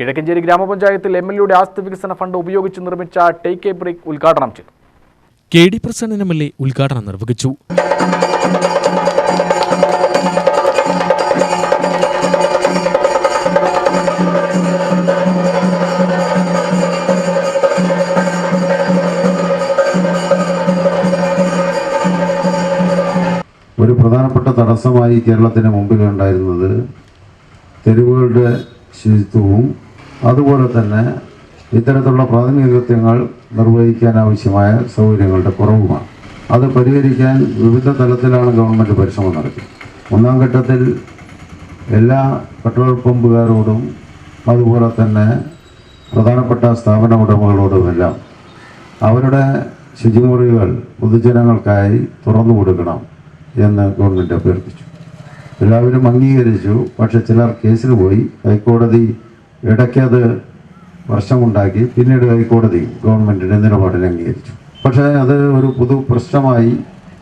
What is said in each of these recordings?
കിഴക്കഞ്ചേരി ഗ്രാമപഞ്ചായത്തിൽ MLAയുടെ ആസ്തി വികസന ഫണ്ട് ഉപയോഗിച്ച് നിർമ്മിച്ച ടേക്ക് എ ബ്രേക്ക് ഉദ്ഘാടനം ചെയ്തു. KD പ്രസന്നൻ MLA ഉദ്ഘാടനം നിർവഹിച്ചു. ഒരു പ്രധാനപ്പെട്ട തടസ്സമായി കേരളത്തിന് മുമ്പിൽ ഉണ്ടായിരുന്നത് തെരുവുകളുടെ ശുചിത്വവും അതുപോലെ തന്നെ ഇത്തരത്തിലുള്ള പ്രാഥമിക കൃത്യങ്ങൾ നിർവഹിക്കാൻ ആവശ്യമായ സൗകര്യങ്ങളുടെ കുറവുമാണ്. അത് പരിഹരിക്കാൻ വിവിധ തലത്തിലാണ് ഗവൺമെൻറ് പരിശ്രമം നടത്തി. ഒന്നാം ഘട്ടത്തിൽ എല്ലാ പെട്രോൾ പമ്പുകാരോടും അതുപോലെ തന്നെ പ്രധാനപ്പെട്ട സ്ഥാപന ഉടമകളോടുമെല്ലാം അവരുടെ ശുചിമുറികൾ പൊതുജനങ്ങൾക്കായി തുറന്നു കൊടുക്കണം എന്ന് ഗവൺമെൻറ് അഭ്യർത്ഥിച്ചു. എല്ലാവരും അംഗീകരിച്ചു. പക്ഷെ ചിലർ കേസിന് പോയി. ഹൈക്കോടതി ഇടയ്ക്കത് പ്രശ്നമുണ്ടാക്കി. പിന്നീട് ഹൈക്കോടതി ഗവൺമെൻറ്റിൻ്റെ നിലപാടിനെ അംഗീകരിച്ചു. പക്ഷേ അത് ഒരു പൊതു പ്രശ്നമായി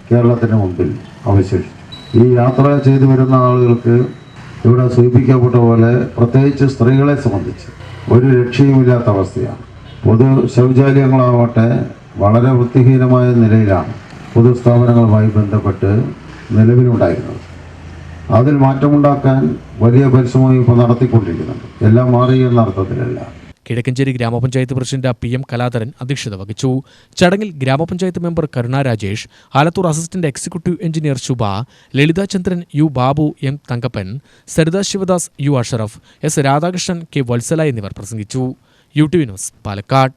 കേരളത്തിന് മുമ്പിൽ അവശേഷിച്ചു. ഈ യാത്ര ചെയ്തു വരുന്ന ആളുകൾക്ക് ഇവിടെ സൂചിപ്പിക്കപ്പെട്ട പോലെ പ്രത്യേകിച്ച് സ്ത്രീകളെ സംബന്ധിച്ച് ഒരു രക്ഷയുമില്ലാത്ത അവസ്ഥയാണ്. പൊതു ശൗചാലയങ്ങളാവട്ടെ വളരെ വൃത്തിഹീനമായ നിലയിലാണ് പൊതുസ്ഥാപനങ്ങളുമായി ബന്ധപ്പെട്ട് നിലവിലുണ്ടായിരുന്നത്. അതിൽ മാറ്റമുണ്ടാക്കാൻ വലിയ പരിശ്രമം ഇപ്പോൾ നടത്തിക്കൊണ്ടിരിക്കുന്നുണ്ട്. എല്ലാം മാറി എന്ന അർത്ഥത്തിലല്ല. കിഴക്കഞ്ചേരി ഗ്രാമപഞ്ചായത്ത് പ്രസിഡന്റ് PM കലാധരൻ അധ്യക്ഷത വഹിച്ചു. ചടങ്ങിൽ grama panchayat member Karuna Rajesh, Alathur assistant executive engineer Shubha, Lalitha Chandran, U Babu, M Thankappan, Saritha Sivadas, U Ashraf, S Radhakrishnan, K Vatsala എന്നിവർ പ്രസംഗിച്ചു. UTV news, Palakkad.